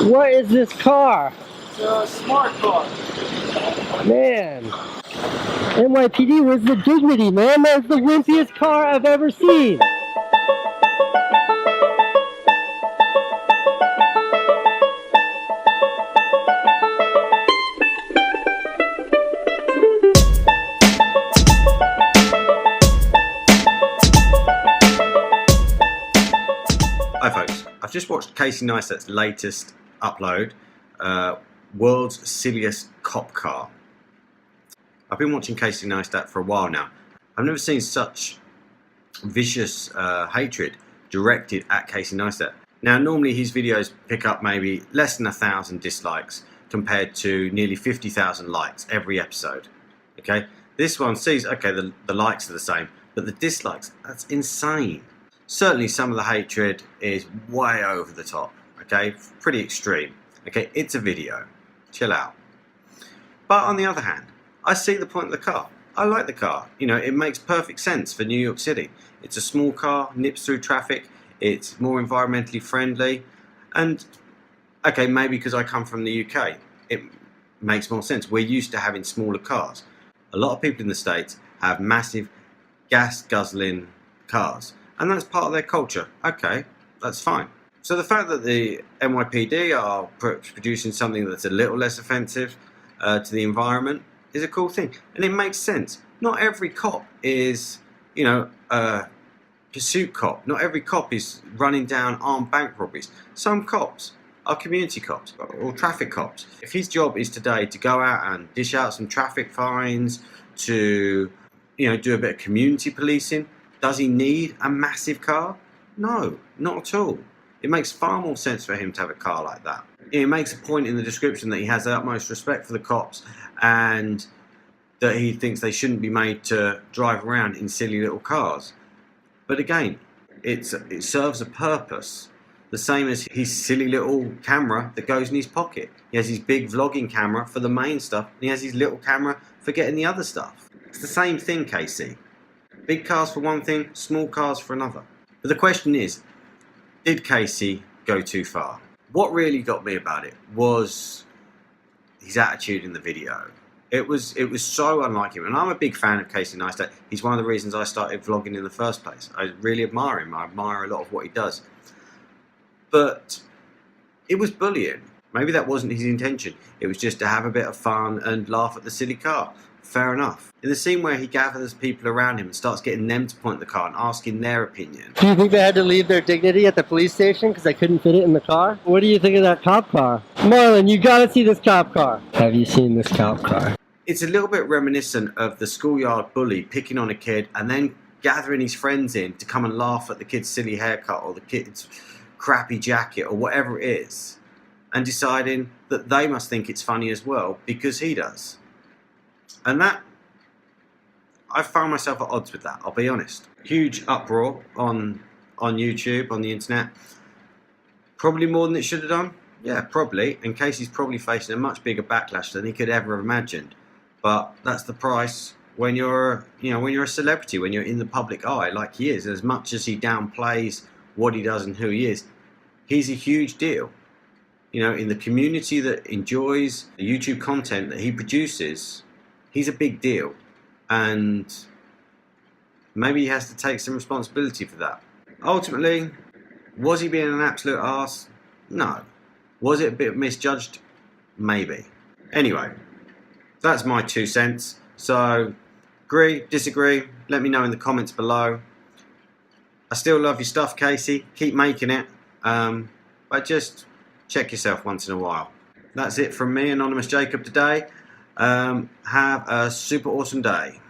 What is this car? It's a smart car. Man. NYPD, where's the dignity, man? That's the wimpiest car I've ever seen. Hi folks, I've just watched Casey Neistat's latest upload, World's Silliest Cop Car. I've been watching Casey Neistat for a while now. I've never seen such vicious hatred directed at Casey Neistat. Now normally his videos pick up maybe less than 1,000 dislikes compared to nearly 50,000 likes every episode. Okay, this one sees, okay, the likes are the same, but the dislikes, that's insane. Certainly some of the hatred is way over the top, okay, pretty extreme. Okay, it's a video, chill out. But on the other hand, I see the point of the car. I like the car, you know, it makes perfect sense for New York City. It's a small car, nips through traffic, it's more environmentally friendly, and okay, maybe because I come from the UK, it makes more sense. We're used to having smaller cars. A lot of people in the States have massive gas guzzling cars, and that's part of their culture. Okay, that's fine. So the fact that the NYPD are producing something that's a little less offensive to the environment is a cool thing, and it makes sense. Not every cop is, you know, a pursuit cop. Not every cop is running down armed bank robberies. Some cops are community cops or traffic cops. If his job is today to go out and dish out some traffic fines, to, you know, do a bit of community policing, does he need a massive car? No, not at all. It makes far more sense for him to have a car like that. It makes a point in the description that he has the utmost respect for the cops and that he thinks they shouldn't be made to drive around in silly little cars. But again, it serves a purpose. The same as his silly little camera that goes in his pocket. He has his big vlogging camera for the main stuff, and he has his little camera for getting the other stuff. It's the same thing, Casey. Big cars for one thing, small cars for another. But the question is, did Casey go too far? What really got me about it was his attitude in the video. It was so unlike him, and I'm a big fan of Casey Neistat. He's one of the reasons I started vlogging in the first place. I really admire him. I admire a lot of what he does. But it was bullying. Maybe that wasn't his intention. It was just to have a bit of fun and laugh at the silly car. Fair enough. In the scene where he gathers people around him and starts getting them to point the car and asking their opinion. Do you think they had to leave their dignity at the police station because they couldn't fit it in the car? What do you think of that cop car? Marlon, you gotta see this cop car. Have you seen this cop car? It's a little bit reminiscent of the schoolyard bully picking on a kid and then gathering his friends in to come and laugh at the kid's silly haircut or the kid's crappy jacket or whatever it is, and deciding that they must think it's funny as well because he does. And that, I found myself at odds with that, I'll be honest. Huge uproar on YouTube, on the internet. Probably more than it should have done. Yeah, probably. And Casey's probably facing a much bigger backlash than he could ever have imagined. But that's the price when you're, you know, when you're a celebrity, when you're in the public eye like he is. As much as he downplays what he does and who he is, he's a huge deal. You know, in the community that enjoys the YouTube content that he produces, he's a big deal, and maybe he has to take some responsibility for that. Ultimately, was he being an absolute arse? No. Was it a bit misjudged? Maybe. Anyway, that's my 2 cents. So, agree, disagree, let me know in the comments below. I still love your stuff, Casey. Keep making it. But just check yourself once in a while. That's it from me, Anonymous Jacob, today. Have a super awesome day.